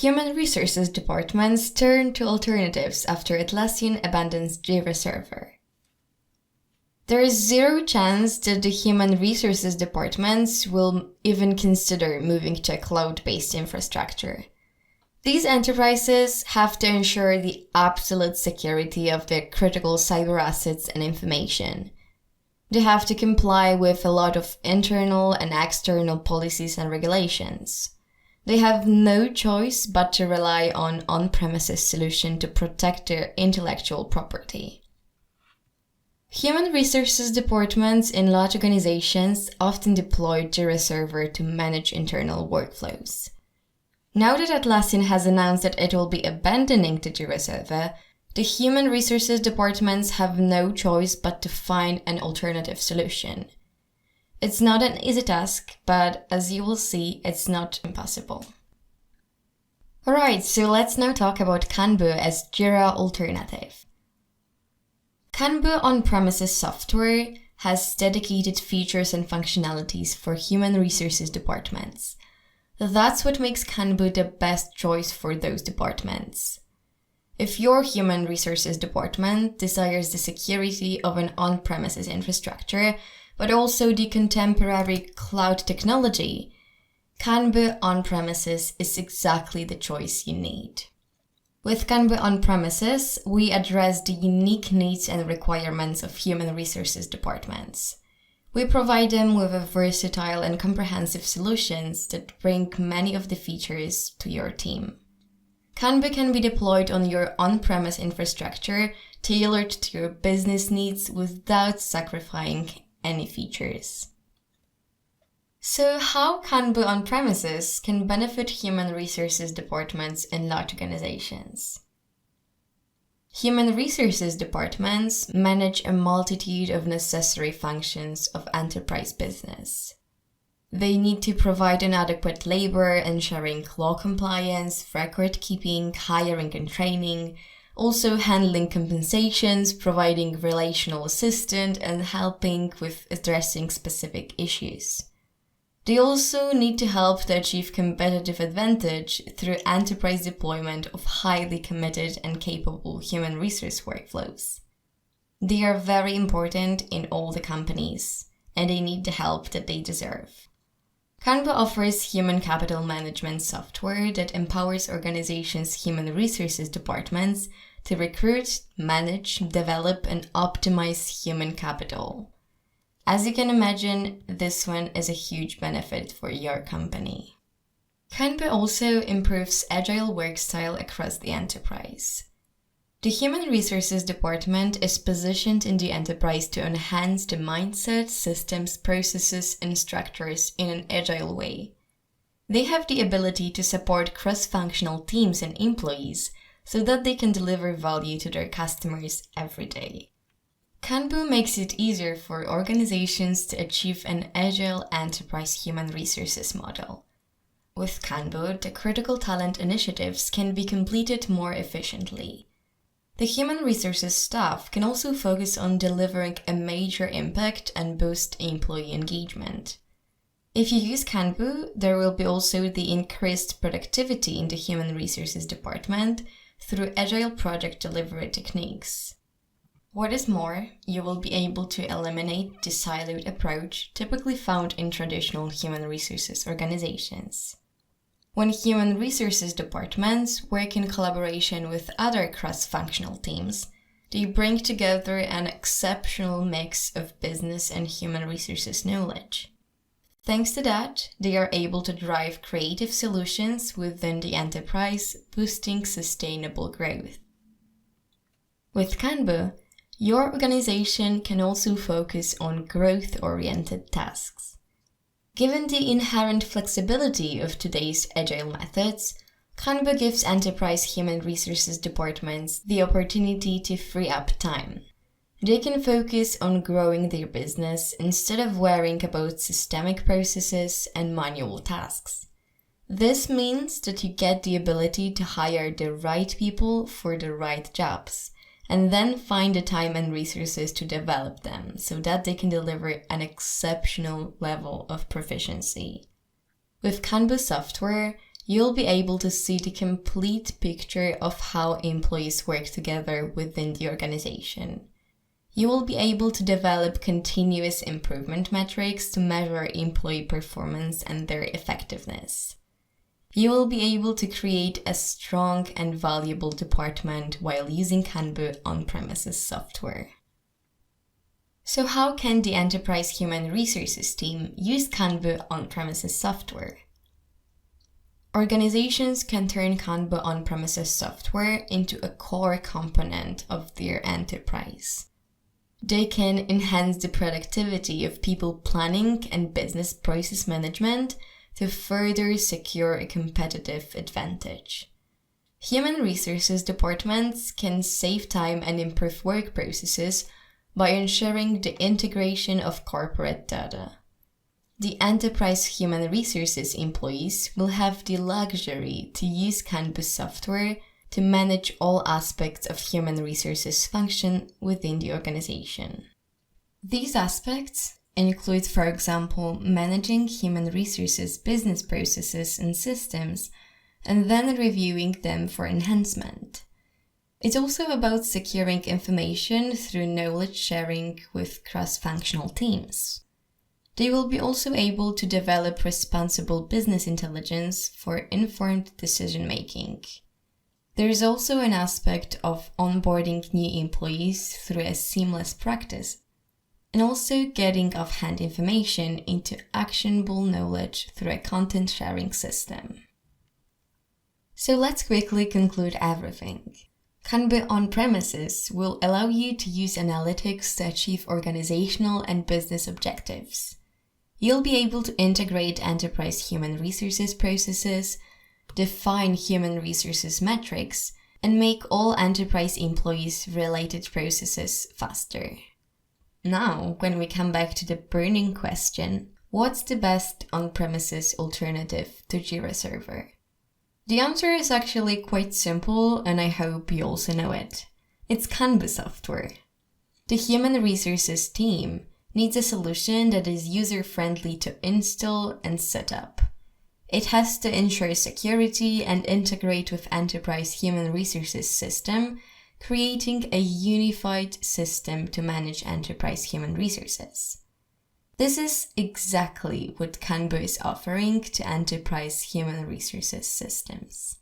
Human resources departments turn to alternatives after Atlassian abandons Jira Server. There is zero chance that the human resources departments will even consider moving to a cloud-based infrastructure. These enterprises have to ensure the absolute security of their critical cyber assets and information. They have to comply with a lot of internal and external policies and regulations. They have no choice but to rely on on-premises solution to protect their intellectual property. Human resources departments in large organizations often deploy Jira Server to manage internal workflows. Now that Atlassian has announced that it will be abandoning the Jira Server, the human resources departments have no choice but to find an alternative solution. It's not an easy task, but as you will see, it's not impossible. Alright, so let's now talk about KanBo as Jira alternative. KanBo on-premises software has dedicated features and functionalities for human resources departments. That's what makes KanBo the best choice for those departments. If your human resources department desires the security of an on-premises infrastructure, but also the contemporary cloud technology, KanBo on-premises is exactly the choice you need. With KanBo on-premises, we address the unique needs and requirements of human resources departments. We provide them with a versatile and comprehensive solutions that bring many of the features to your team. KanBo can be deployed on your on-premise infrastructure, tailored to your business needs without sacrificing any features. So how KanBo on-premises can benefit human resources departments in large organizations? Human resources departments manage a multitude of necessary functions of enterprise business. They need to provide an adequate labor, ensuring law compliance, record keeping, hiring and training, also handling compensations, providing relational assistance, and helping with addressing specific issues. They also need to help to achieve competitive advantage through enterprise deployment of highly committed and capable human resource workflows. They are very important in all the companies, and they need the help that they deserve. KanBo offers human capital management software that empowers organizations' human resources departments to recruit, manage, develop, and optimize human capital. As you can imagine, this one is a huge benefit for your company. KanBo also improves agile work style across the enterprise. The Human Resources Department is positioned in the enterprise to enhance the mindset, systems, processes, and structures in an agile way. They have the ability to support cross-functional teams and employees so that they can deliver value to their customers every day. KanBo makes it easier for organizations to achieve an agile enterprise human resources model. With KanBo, the critical talent initiatives can be completed more efficiently. The human resources staff can also focus on delivering a major impact and boost employee engagement. If you use KanBo, there will be also the increased productivity in the human resources department through agile project delivery techniques. What is more, you will be able to eliminate the siloed approach typically found in traditional human resources organizations. When human resources departments work in collaboration with other cross-functional teams, they bring together an exceptional mix of business and human resources knowledge. Thanks to that, they are able to drive creative solutions within the enterprise, boosting sustainable growth. With KanBo, your organization can also focus on growth-oriented tasks. Given the inherent flexibility of today's agile methods, KanBo gives enterprise human resources departments the opportunity to free up time. They can focus on growing their business instead of worrying about systemic processes and manual tasks. This means that you get the ability to hire the right people for the right jobs, and then find the time and resources to develop them so that they can deliver an exceptional level of proficiency. With KanBo software, you'll be able to see the complete picture of how employees work together within the organization. You will be able to develop continuous improvement metrics to measure employee performance and their effectiveness. You will be able to create a strong and valuable department while using KanBo on-premises software. So how can the enterprise human resources team use KanBo on-premises software? Organizations can turn KanBo on-premises software into a core component of their enterprise. They can enhance the productivity of people planning and business process management to further secure a competitive advantage. Human resources departments can save time and improve work processes by ensuring the integration of corporate data. The enterprise human resources employees will have the luxury to use KanBo software to manage all aspects of human resources function within the organization. These aspects include, for example, managing human resources business processes and systems, and then reviewing them for enhancement. It's also about securing information through knowledge sharing with cross-functional teams. They will be also able to develop responsible business intelligence for informed decision-making. There is also an aspect of onboarding new employees through a seamless practice, and also getting offhand information into actionable knowledge through a content sharing system. So let's quickly conclude everything. KanBo on-premises will allow you to use analytics to achieve organizational and business objectives. You'll be able to integrate enterprise human resources processes, define human resources metrics, and make all enterprise employees related processes faster. Now, when we come back to the burning question, what's the best on-premises alternative to Jira Server? The answer is actually quite simple, and I hope you also know it. It's KanBo software. The human resources team needs a solution that is user-friendly to install and set up. It has to ensure security and integrate with enterprise human resources system, creating a unified system to manage enterprise human resources. This is exactly what KanBo is offering to enterprise human resources systems.